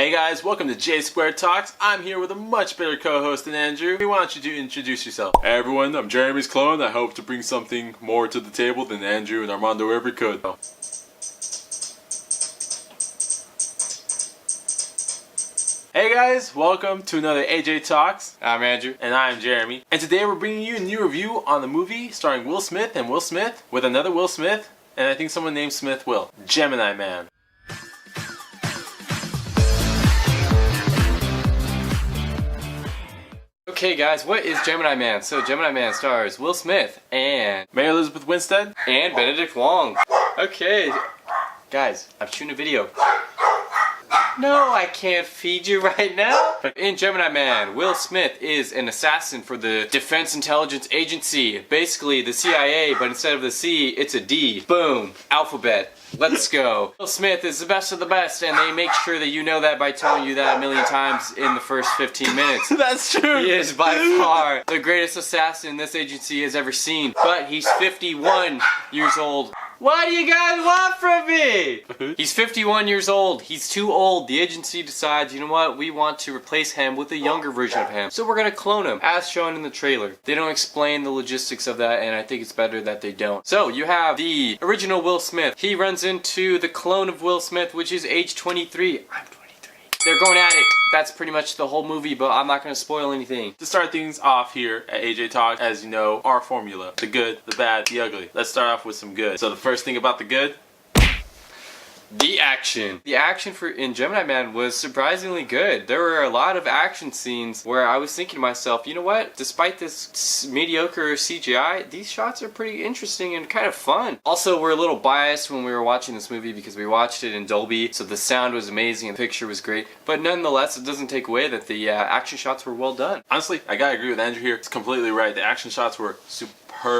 Hey guys, welcome to J Squared Talks. I'm here with a much better co-host than Andrew. Why don't you introduce yourself? Hey everyone, I'm Jeremy's clone. I hope to bring something more to the table than Andrew and Armando ever could. Hey guys, welcome to another AJ Talks. I'm Andrew. And I'm Jeremy. And today we're bringing you a new review on the movie starring Will Smith and Will Smith with another Will Smith, and I think someone named Smith Will. Gemini Man. Okay guys, what is Gemini Man? So Gemini Man stars Will Smith and Mary Elizabeth Winstead and Benedict Wong. Okay, guys, I'm shooting a video. No, I can't feed you right now. In Gemini Man, Will Smith is an assassin for the Defense Intelligence Agency. Basically the CIA, but instead of the C, it's a D. Boom. Alphabet. Let's go. Will Smith is the best of the best, and they make sure that you know that by telling you that a million times in the first 15 minutes. That's true. He is by far the greatest assassin this agency has ever seen. But he's 51 years old. What do you guys want from me? He's 51 years old. He's too old. The agency decides, you know what? We want to replace him with a younger version of him. So we're going to clone him, as shown in the trailer. They don't explain the logistics of that, and I think it's better that they don't. So you have the original Will Smith. He runs into the clone of Will Smith, which is age 23. I'm 23. They're going at it. That's pretty much the whole movie, but I'm not going to spoil anything. To start things off here at AJ Talk, as you know, our formula. The good, the bad, the ugly. Let's start off with some good. So the first thing about the good, the action. The action in Gemini Man was surprisingly good. There were a lot of action scenes where I was thinking to myself, you know what? Despite this mediocre CGI, these shots are pretty interesting and kind of fun. Also, we're a little biased when we were watching this movie because we watched it in Dolby, so the sound was amazing and the picture was great. But nonetheless, it doesn't take away that the action shots were well done. Honestly, I gotta agree with Andrew here. It's completely right. The action shots were superb.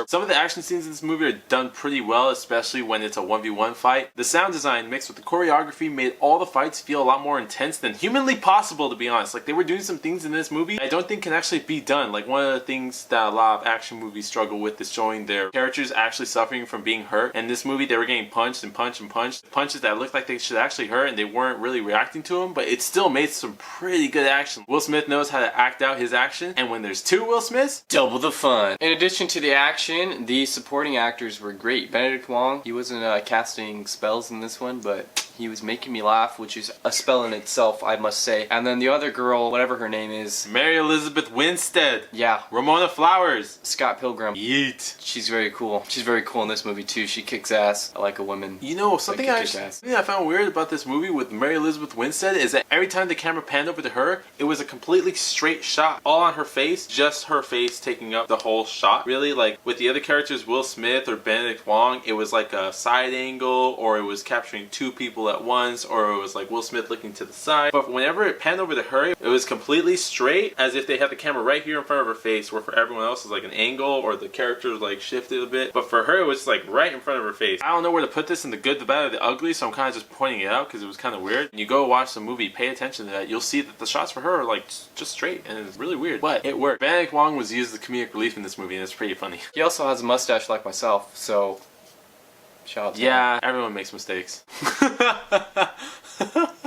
Some of the action scenes in this movie are done pretty well, especially when it's a 1v1 fight. The sound design mixed with the choreography made all the fights feel a lot more intense than humanly possible, to be honest. Like, they were doing some things in this movie I don't think can actually be done. Like, one of the things that a lot of action movies struggle with is showing their characters actually suffering from being hurt. In this movie, they were getting punched and punched and punched. Punches that looked like they should actually hurt, and they weren't really reacting to them, but it still made some pretty good action. Will Smith knows how to act out his action, and when there's two Will Smiths, double the fun. In addition to the action, the supporting actors were great. Benedict Wong, he wasn't casting spells in this one, but he was making me laugh, which is a spell in itself, I must say. And then the other girl, whatever her name is, Mary Elizabeth Winstead. Yeah. Ramona Flowers. Scott Pilgrim. Yeet. She's very cool. She's very cool in this movie too. She kicks ass. I like a woman. You know, something I found weird about this movie with Mary Elizabeth Winstead is that every time the camera panned over to her, it was a completely straight shot. All on her face, just her face taking up the whole shot. Really, like with the other characters, Will Smith or Benedict Wong, it was like a side angle, or it was capturing two people at once, or it was like Will Smith looking to the side. But whenever it panned over to her, it was completely straight, as if they had the camera right here in front of her face, where for everyone else is like an angle, or the character like shifted a bit. But for her, it was like right in front of her face. I don't know where to put this in the good, the bad, or the ugly, so I'm kind of just pointing it out because it was kind of weird. When you go watch the movie, pay attention to that. You'll see that the shots for her are like just straight, and it's really weird. But it worked. Benedict Wong was used as comedic relief in this movie, and it's pretty funny. He also has a mustache like myself, so shout out to him. Everyone makes mistakes.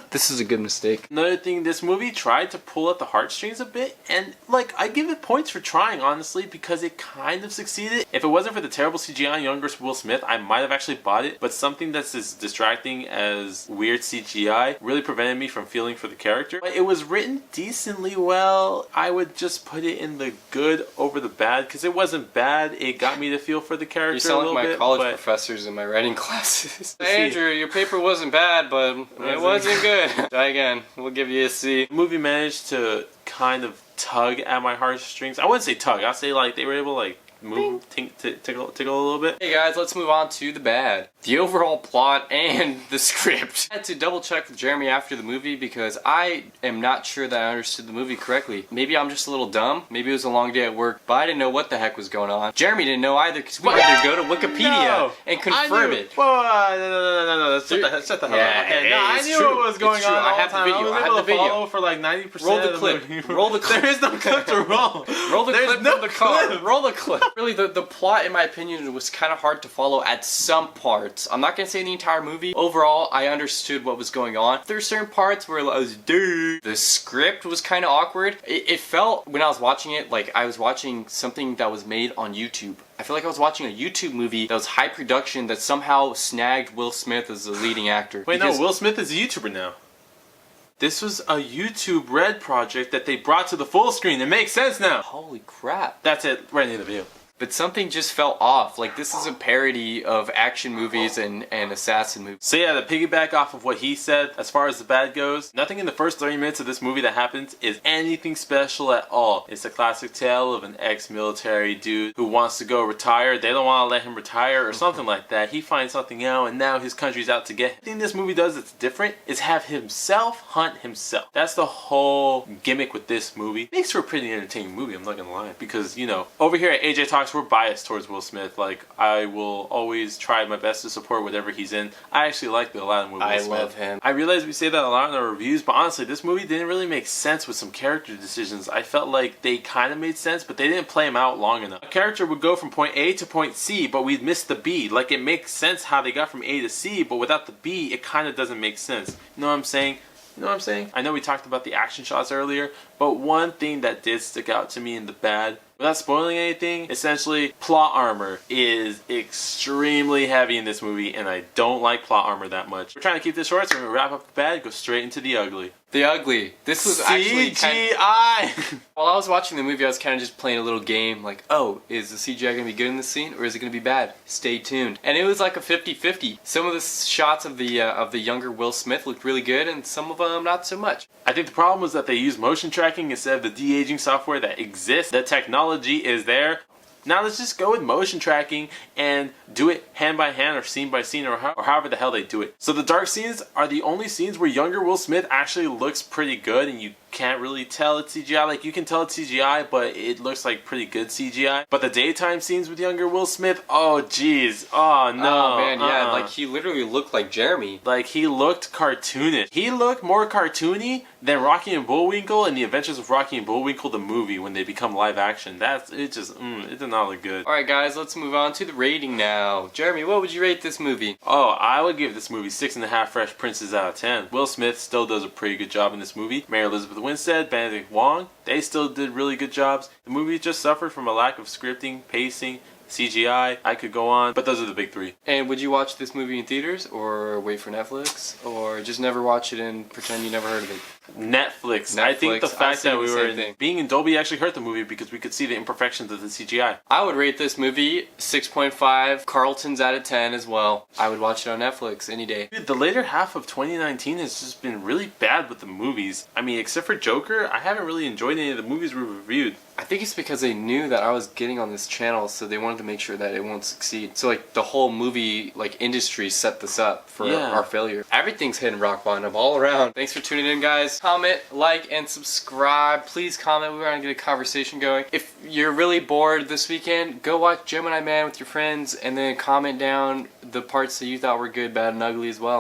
This is a good mistake. Another thing, this movie tried to pull at the heartstrings a bit, and like, I give it points for trying, honestly, because it kind of succeeded. If it wasn't for the terrible CGI on younger Will Smith, I might have actually bought it, but something that's as distracting as weird CGI really prevented me from feeling for the character. But it was written decently well. I would just put it in the good over the bad, because it wasn't bad. It got me to feel for the character. You sound a little like my bit, college professors in my writing classes. Andrew, your paper wasn't bad, but it wasn't good. Try again. We'll give you a C. The movie managed to kind of tug at my heartstrings. I wouldn't say tug. I'd say like they were able to like move, tickle a little bit. Hey guys, let's move on to the bad. The overall plot and the script. I had to double check with Jeremy after the movie because I am not sure that I understood the movie correctly. Maybe I'm just a little dumb.Maybe it was a long day at work, but I didn't know what the heck was going on. Jeremy didn't know either because we had to go to Wikipedia and confirm it. Whoa, no. Shut the hell up. Okay, no, I knew what was going on. I have the video. I have the video. Follow for like 90%. Roll the clip. Roll the clip. There is no clip to roll. Roll the clip from the car. Roll the clip. Really, the plot, in my opinion, was kind of hard to follow at some parts. I'm not gonna say the entire movie. Overall, I understood what was going on. There's certain parts where I was, dude. The script was kind of awkward. It felt, when I was watching it, like I was watching something that was made on YouTube. I feel like I was watching a YouTube movie that was high production that somehow snagged Will Smith as the leading actor. Wait, no, Will Smith is a YouTuber now. This was a YouTube Red project that they brought to the full screen. It makes sense now. Holy crap. That's it, right in the video. But something just felt off. Like, this is a parody of action movies and assassin movies. So yeah, to piggyback off of what he said, as far as the bad goes, nothing in the first 30 minutes of this movie that happens is anything special at all. It's a classic tale of an ex-military dude who wants to go retire. They don't want to let him retire or something like that. He finds something out and now his country's out to get him. The thing this movie does that's different is have himself hunt himself. That's the whole gimmick with this movie. Makes for a pretty entertaining movie, I'm not gonna lie. Because, you know, over here at AJ Talks, we're biased towards Will Smith. Like, I will always try my best to support whatever he's in. I actually like the Aladdin movie. I love him. I realize we say that a lot in our reviews, but honestly, this movie didn't really make sense with some character decisions. I felt like they kind of made sense, but they didn't play them out long enough. A character would go from point A to point C, but we'd miss the B. Like, it makes sense how they got from A to C, but without the B, it kind of doesn't make sense. You know what I'm saying? You know what I'm saying? I know we talked about the action shots earlier, but one thing that did stick out to me in the bad, without spoiling anything, essentially, plot armor is extremely heavy in this movie, and I don't like plot armor that much. We're trying to keep this short, so we're going to wrap up the bad, go straight into the ugly. The ugly. This was actually CGI! While I was watching the movie, I was kind of just playing a little game, like, oh, is the CGI going to be good in this scene, or is it going to be bad? Stay tuned. And it was like a 50-50. Some of the shots of the younger Will Smith looked really good, and some of them not so much. I think the problem was that they used motion tracking instead of the de-aging software that exists. The technology is there. Now let's just go with motion tracking and do it hand by hand or scene by scene or however the hell they do it. So the dark scenes are the only scenes where younger Will Smith actually looks pretty good and you can't really tell it's CGI. Like, you can tell it's CGI, but it looks like pretty good CGI. But the daytime scenes with younger Will Smith, oh jeez, oh no. Oh man, yeah, like he literally looked like Jeremy. Like, he looked cartoonish. He looked more cartoony than Rocky and Bullwinkle in The Adventures of Rocky and Bullwinkle, the movie, when they become live action. It did not look good. Alright guys, let's move on to the rating now. Jeremy, what would you rate this movie? Oh, I would give this movie 6.5 Fresh Princes out of 10. Will Smith still does a pretty good job in this movie. Mary Elizabeth Winstead, Benedict Wong, they still did really good jobs. The movie just suffered from a lack of scripting, pacing, CGI. I could go on, but those are the big three. And would you watch this movie in theaters, or wait for Netflix, or just never watch it and pretend you never heard of it? Netflix. I think the fact that we were being in Dolby actually hurt the movie because we could see the imperfections of the CGI. I would rate this movie 6.5 Carltons out of 10 as well. I would watch it on Netflix any day. Dude, the later half of 2019 has just been really bad with the movies. I mean, except for Joker, I haven't really enjoyed any of the movies we reviewed. I think it's because they knew that I was getting on this channel, so they wanted to make sure that it won't succeed. So like the whole movie industry set this up for our failure. Everything's hitting rock bottom all around. Thanks for tuning in, guys. Comment, like, and subscribe. Please comment. We want to get a conversation going. If you're really bored this weekend, go watch Gemini Man with your friends, and then comment down the parts that you thought were good, bad, and ugly as well.